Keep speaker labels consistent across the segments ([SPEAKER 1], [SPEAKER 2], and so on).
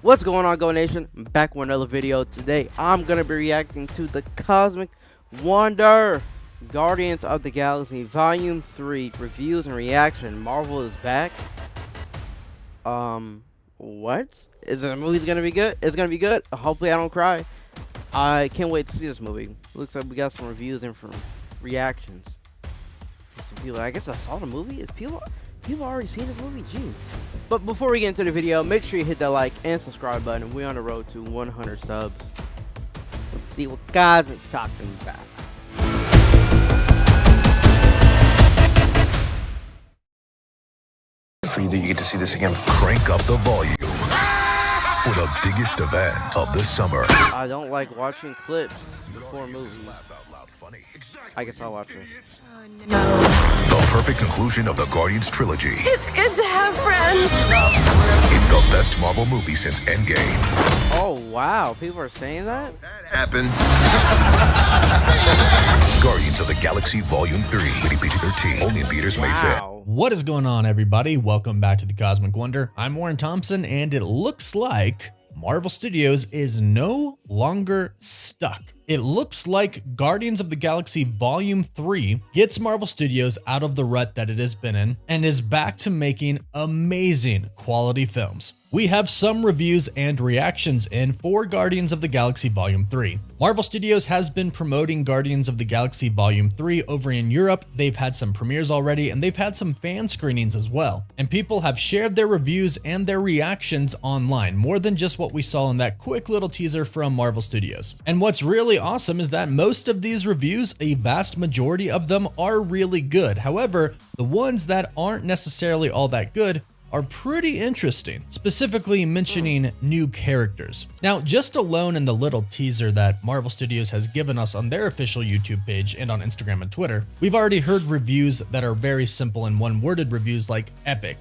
[SPEAKER 1] What's going on, Go Nation? I'm back with another video. Today I'm gonna be reacting to the Cosmic Wonder Guardians of the Galaxy Volume 3 reviews and reaction. Marvel is back. What? Is the movie's gonna be good? It's gonna be good. Hopefully I don't cry. I can't wait to see this movie. Looks like we got some reviews and some reactions. Some people, I guess I saw the movie. Is people already seen this movie? Gee. But before we get into the video, make sure you hit that like and subscribe button. We're on the road to 100 subs. Let's see what Cosmic talking about.
[SPEAKER 2] For you that you get to see this again. Crank up the volume for the biggest event of the summer.
[SPEAKER 1] I don't like watching clips before movies. I guess I'll watch this.
[SPEAKER 2] The perfect conclusion of the Guardians trilogy.
[SPEAKER 3] It's good to have friends.
[SPEAKER 2] It's the best Marvel movie since Endgame.
[SPEAKER 1] Oh wow, people are saying that?
[SPEAKER 2] Happened. Guardians of the Galaxy Volume 3. Rated PG-13. Only in theaters May 5th.
[SPEAKER 1] Wow.
[SPEAKER 4] What is going on, everybody? Welcome back to the Cosmic Wonder. I'm Warren Thompson, and it looks like Marvel Studios is no longer stuck. It looks like Guardians of the Galaxy Volume 3 gets Marvel Studios out of the rut that it has been in and is back to making amazing quality films. We have some reviews and reactions in for Guardians of the Galaxy Volume 3. Marvel Studios has been promoting Guardians of the Galaxy Volume 3 over in Europe. They've had some premieres already, and they've had some fan screenings as well. And people have shared their reviews and their reactions online, more than just what we saw in that quick little teaser from Marvel Studios. And what's really awesome is that most of these reviews, a vast majority of them, are really good. However, the ones that aren't necessarily all that good are pretty interesting, specifically mentioning new characters. Now, just alone in the little teaser that Marvel Studios has given us on their official YouTube page and on Instagram and Twitter, we've already heard reviews that are very simple and one-worded reviews like epic,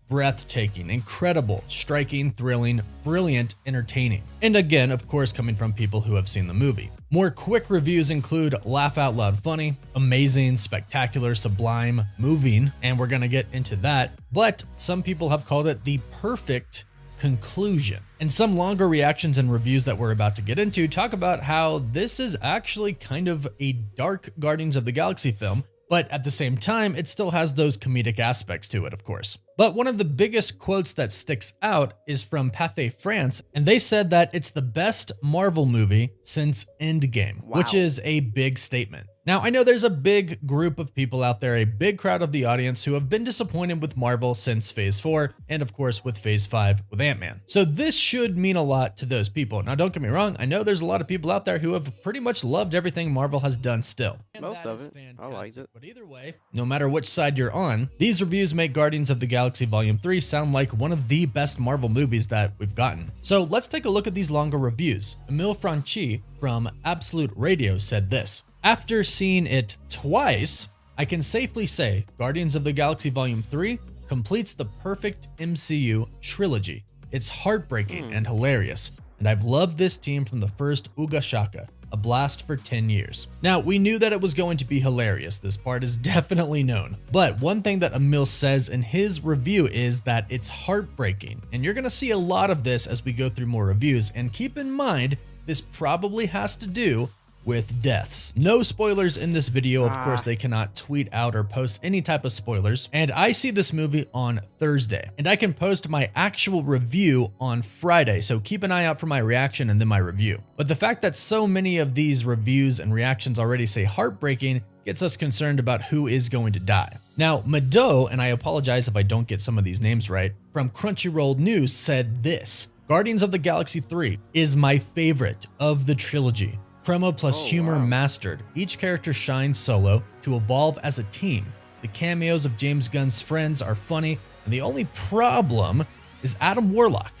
[SPEAKER 4] breathtaking, incredible, striking, thrilling, brilliant, entertaining. And again, of course, coming from people who have seen the movie. More quick reviews include laugh out loud funny, amazing, spectacular, sublime, moving, and we're gonna get into that. But some people have called it the perfect conclusion. And some longer reactions and reviews that we're about to get into talk about how this is actually kind of a dark Guardians of the Galaxy film, but at the same time, it still has those comedic aspects to it, of course. But one of the biggest quotes that sticks out is from Pathé France, and they said that it's the best Marvel movie since Endgame, which is a big statement. Now, I know there's a big group of people out there, a big crowd of the audience who have been disappointed with Marvel since Phase 4, and of course with Phase 5 with Ant-Man. So this should mean a lot to those people. Now, don't get me wrong, I know there's a lot of people out there who have pretty much loved everything Marvel has done still.
[SPEAKER 1] Most of it. I liked it.
[SPEAKER 4] But either way, no matter which side you're on, these reviews make Guardians of the Galaxy Volume 3 sound like one of the best Marvel movies that we've gotten. So let's take a look at these longer reviews. Emile Franchi from Absolute Radio said this: after seeing it twice, I can safely say Guardians of the Galaxy Volume 3 completes the perfect MCU trilogy. It's heartbreaking and hilarious, and I've loved this team from the first Uga Shaka. A blast for 10 years. Now, we knew that it was going to be hilarious. This part is definitely known. But one thing that Emile says in his review is that it's heartbreaking. And you're gonna see a lot of this as we go through more reviews. And keep in mind, this probably has to do with deaths. No spoilers in this video. Of course, they cannot tweet out or post any type of spoilers. And I see this movie on Thursday, and I can post my actual review on Friday. So keep an eye out for my reaction and then my review. But the fact that so many of these reviews and reactions already say heartbreaking gets us concerned about who is going to die. Now, Mado, and I apologize if I don't get some of these names right, from Crunchyroll News said this: Guardians of the Galaxy 3 is my favorite of the trilogy. Promo plus humor mastered. Each character shines solo to evolve as a team. The cameos of James Gunn's friends are funny, and the only problem is Adam Warlock.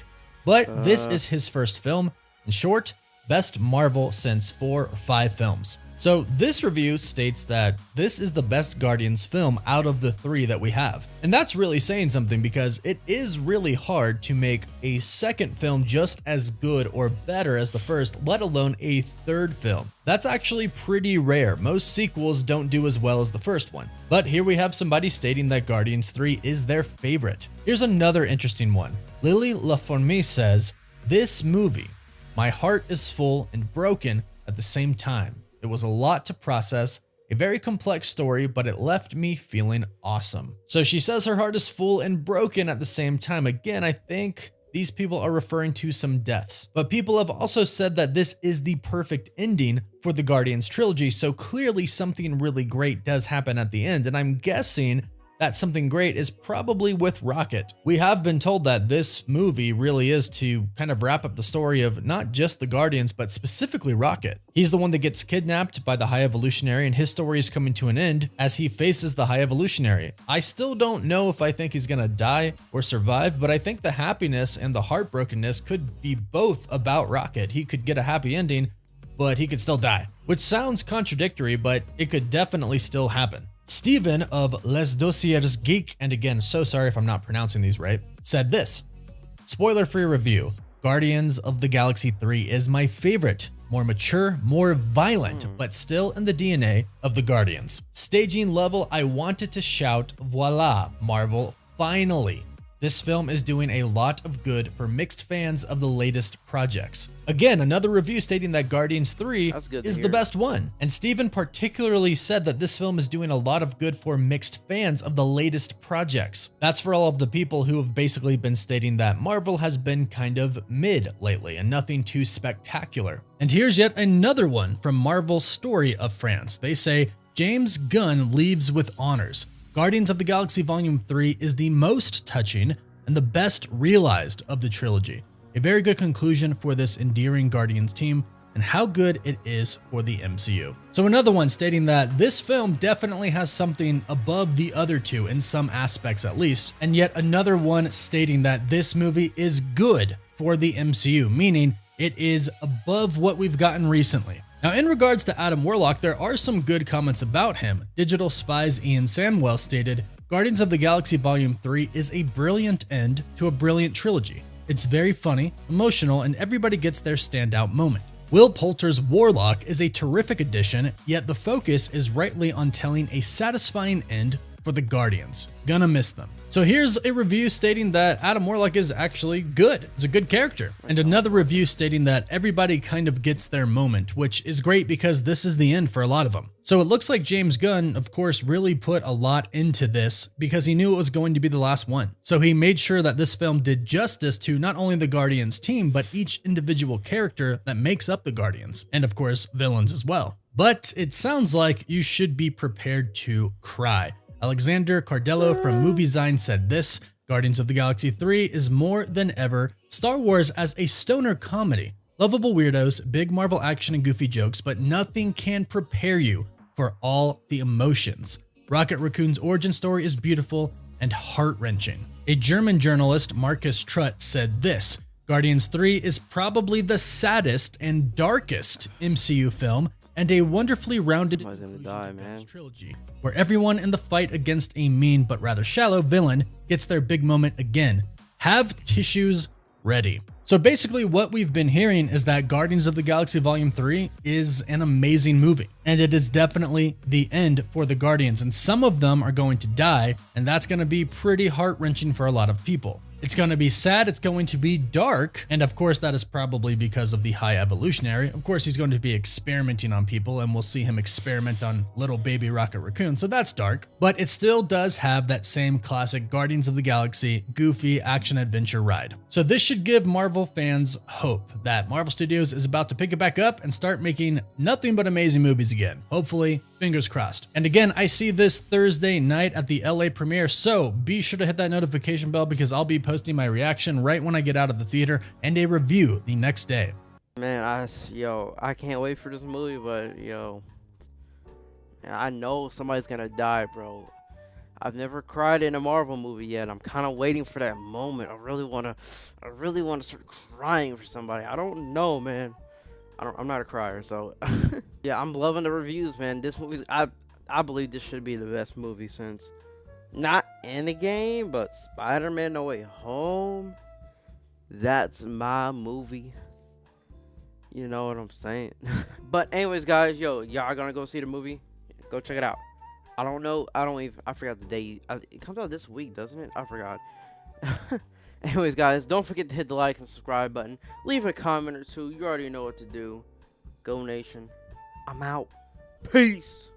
[SPEAKER 4] But this is his first film. In short, best Marvel since 4 or 5 films. So this review states that this is the best Guardians film out of the 3 that we have. And that's really saying something, because it is really hard to make a second film just as good or better as the first, let alone a third film. That's actually pretty rare. Most sequels don't do as well as the first one. But here we have somebody stating that Guardians 3 is their favorite. Here's another interesting one. Lily LaFormie says, This movie, my heart is full and broken at the same time. It was a lot to process, a very complex story, but it left me feeling awesome. So she says her heart is full and broken at the same time. Again, I think these people are referring to some deaths, but people have also said that this is the perfect ending for the Guardians trilogy. So clearly something really great does happen at the end. And I'm guessing that something great is probably with Rocket. We have been told that this movie really is to kind of wrap up the story of not just the Guardians, but specifically Rocket. He's the one that gets kidnapped by the High Evolutionary, and his story is coming to an end as he faces the High Evolutionary. I still don't know if I think he's gonna die or survive, but I think the happiness and the heartbrokenness could be both about Rocket. He could get a happy ending, but he could still die, which sounds contradictory, but it could definitely still happen. Steven of Les Dossiers Geek, and again, so sorry if I'm not pronouncing these right, said this: spoiler-free review, Guardians of the Galaxy 3 is my favorite. More mature, more violent, but still in the DNA of the Guardians. Staging level, I wanted to shout, voila, Marvel, finally. This film is doing a lot of good for mixed fans of the latest projects. Again, another review stating that Guardians 3 is the best one. And Steven particularly said that this film is doing a lot of good for mixed fans of the latest projects. That's for all of the people who have basically been stating that Marvel has been kind of mid lately and nothing too spectacular. And here's yet another one from Marvel's Story of France. They say, James Gunn leaves with honors. Guardians of the Galaxy Volume 3 is the most touching and the best realized of the trilogy. A very good conclusion for this endearing Guardians team and how good it is for the MCU. So another one stating that this film definitely has something above the other two in some aspects at least, and yet another one stating that this movie is good for the MCU, meaning it is above what we've gotten recently. Now, in regards to Adam Warlock, there are some good comments about him. Digital Spy's Ian Samwell stated, Guardians of the Galaxy Volume 3 is a brilliant end to a brilliant trilogy. It's very funny, emotional, and everybody gets their standout moment. Will Poulter's Warlock is a terrific addition, yet the focus is rightly on telling a satisfying end for the Guardians. Gonna miss them. So here's a review stating that Adam Warlock is actually good. It's a good character. And another review stating that everybody kind of gets their moment, which is great because this is the end for a lot of them. So it looks like James Gunn, of course, really put a lot into this because he knew it was going to be the last one. So he made sure that this film did justice to not only the Guardians team, but each individual character that makes up the Guardians. And of course, villains as well. But it sounds like you should be prepared to cry. Alexander Cardello from Moviezine said this, Guardians of the Galaxy 3 is more than ever Star Wars as a stoner comedy. Lovable weirdos, big Marvel action and goofy jokes, but nothing can prepare you for all the emotions. Rocket Raccoon's origin story is beautiful and heart-wrenching. A German journalist, Marcus Trutt, said this, Guardians 3 is probably the saddest and darkest MCU film and a wonderfully rounded trilogy, where everyone in the fight against a mean but rather shallow villain gets their big moment again. Have tissues ready. So basically what we've been hearing is that Guardians of the Galaxy Volume 3 is an amazing movie, and it is definitely the end for the Guardians, and some of them are going to die, and that's going to be pretty heart-wrenching for a lot of people. It's going to be sad, it's going to be dark, and of course that is probably because of the High Evolutionary. Of course he's going to be experimenting on people, and we'll see him experiment on little baby Rocket Raccoon, so that's dark. But it still does have that same classic Guardians of the Galaxy goofy action-adventure ride. So this should give Marvel fans hope that Marvel Studios is about to pick it back up and start making nothing but amazing movies again. Hopefully, fingers crossed. And again, I see this Thursday night at the LA premiere, so be sure to hit that notification bell because I'll be posting my reaction right when I get out of the theater and a review the next day.
[SPEAKER 1] Man, I can't wait for this movie, but man, I know somebody's gonna die, bro. I've never cried in a Marvel movie yet. I'm kind of waiting for that moment. I really wanna start crying for somebody. I don't know, man. I'm not a crier, so yeah, I'm loving the reviews, man. This movie, I believe this should be the best movie since not Endgame, but Spider-Man: No Way Home. That's my movie. You know what I'm saying? But anyways, guys, y'all gonna go see the movie? Go check it out. I don't know. I forgot the date. It comes out this week, doesn't it? I forgot. Anyways, guys, don't forget to hit the like and subscribe button. Leave a comment or two. You already know what to do. Go Nation. I'm out. Peace.